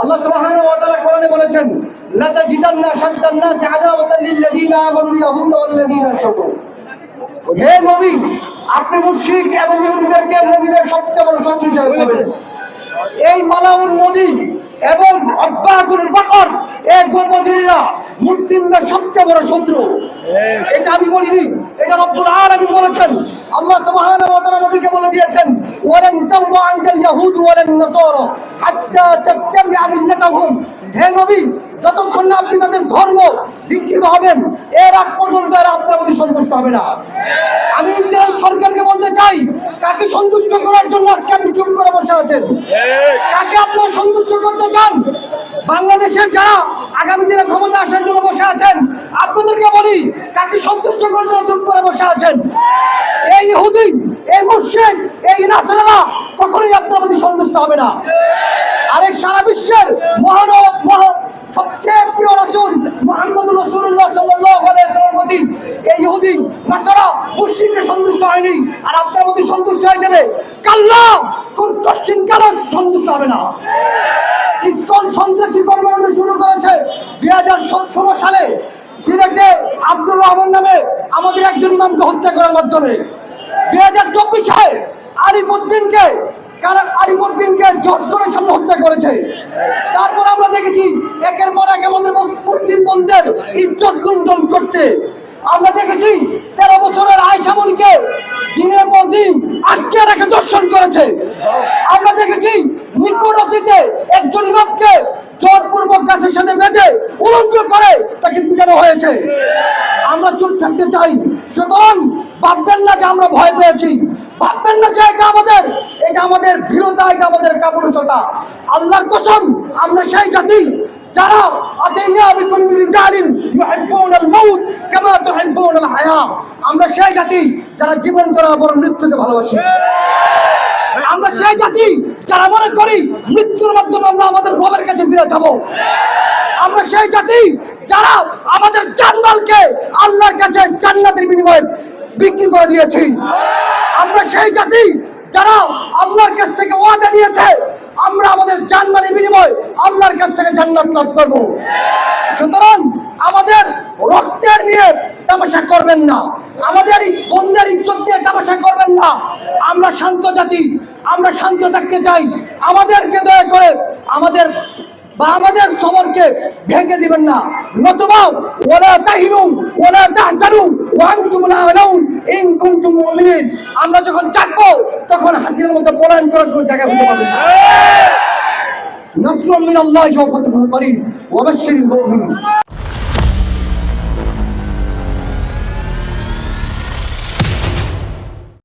আল্লাহ সুবহানাহু ওয়া তাআলা কোরআনে বলেছেন, লা তাজিদান্না শাদ্দান নাসি আদাওয়াতাল লিল্লাযীনা আমানুল ইয়াহুদা ওয়াল্লাযীনা আশরাকু। হে নবী, আপনি মুশরিক এবং ইহুদিদেরকে মুমিনের সবচেয়ে বড় শত্রু হিসেবে পাবেন। এই মালাউন নদী এবং আব্বাকুল বকর এই গোপজিরা মুসলিমদের সবচেয়ে বড় শত্রু। এটা আমি বলিনি, এটা রব্বুল আলামিন বলেছেন। আল্লাহ সুবহানাহু ওয়া তাআলা আমাদেরকে বলে দিয়েছেন, ওয়ালান তারদু আনকাল ইয়াহুদ ওয়ালান নাসারা হাত্তা তাত্তাবি'a মিল্লাতাহুম। হে নবী, যতক্ষণ না আপনি তাদের ধর্ম দীক্ষিত হবেন, এর আগ পর্যন্ত এরা আপনার প্রতি সন্তুষ্ট হবে না। আমি ইন্টারিম সরকারকে বলতে চাই, কাকে সন্তুষ্ট করার জন্য আজকে আপনি চুপ করে বসে আছেন? কাকে আপনারা সন্তুষ্ট করতে চান? বাংলাদেশের যারা আগামী দিনে ক্ষমতা আসার জন্য বসে আছেন, আপনাদেরকে বলি, কাকে সন্তুষ্ট করার জন্য চুপ করে বসে আছেন? এই ইহুদি, এই মুশরিক, এই নাসারা কখনোই আপনার প্রতি সন্তুষ্ট হবে না। আরে সারা বিশ্বের সবচেয়ে প্রিয় রাসূল মুহাম্মদুর রাসূলুল্লাহ সাল্লাল্লাহু আলাইহি ওয়াসাল্লামের প্রতি এই ইহুদি নাসারা মুশরিকরা সন্তুষ্ট হয়নি, আর আপনার প্রতি সন্তুষ্ট হয়ে যাবে? কাল্লা, কোশ্চিন কাল সন্তুষ্ট হবে না। ইসকন সন্ত্রাসী কর্মকাণ্ড শুরু করেছে 2016 সালে সিলেটে আব্দুর রহমান নামে আমাদের একজন ইমামকে হত্যা করার মাধ্যমে। 2024 সালে আরিফউদ্দিনকে জজ করে সামনে হত্যা করেছে। তারপর আমরা দেখেছি একের পর এক আমাদের মুসলিম বোনদের ইজ্জত লুণ্ঠন করতে। আমরা দেখেছি 13 বছরের আয়েশা মনিকে দিনের পর দিন আটকে রেখে দর্শন করেছে। আমরা দেখেছি নিকট অতীতে একজন ইমামকে জোরপূর্বক গাছের সাথে বেঁধে উলঙ্গ করে তাকে পিটানো হয়েছে। আমরা চুপ থাকতে চাই। সুতরাং ভাববেন না যে আমরা ভয় পেয়েছি, ভাববেন না যে এটা আমাদের ভীরতা, এটা আমাদের কাপুরুষতা। আল্লাহর কসম, আমরা সেই জাতি যারা আতাইনা বিকুম বিরিজালিন ইউহিব্বুনাল মাউত কামা তুহিব্বুনাল হায়া। আমরা সেই জাতি যারা জীবন করা বড় মৃত্যুকে ভালোবাসি। আমরা সেই জাতি যারা মনে করি মৃত্যুর মাধ্যমে আমরা আমাদের রবের কাছে ফিরে যাব। আমরা সেই জাতি যারা আমাদের জানমালকে আল্লাহর কাছে জান্নাতের বিনিময়ে বিক্রি করে দিয়েছি। আমরা সেই জাতি যারা আল্লাহর কাছ থেকে ওয়াদা নিয়েছে, আমরা আমাদের জানমালের বিনিময়ে আল্লাহর কাছ থেকে জান্নাত লাভ করব। সুতরাং আমাদের রক্তের নিয়ে তামাশা করবেন না, আমাদের বন্ধের ইজ্জত নিয়ে তামাশা করবেন না। আমরা শান্ত জাতি, আমরা শান্ত থাকতে চাই। আমাদেরকে দয়া করে আমাদের সবরকে ভেঙে দিবেন না। নতুবা ওয়ালা তাহিনু ওয়ালা তাহজানু ওয়া আনতুমুল আ'লাউন ইন কুনতুম মুমিনিন। আমরা যখন জাগবো তখন হাসিনের মধ্যে পলায়ন করার কোনো জায়গা খুঁজে পাবেন না। নাসরুম মিনাল্লাহি ওয়া ফাতহুন করিব ওয়া বাশশিরিল মুমিনিন।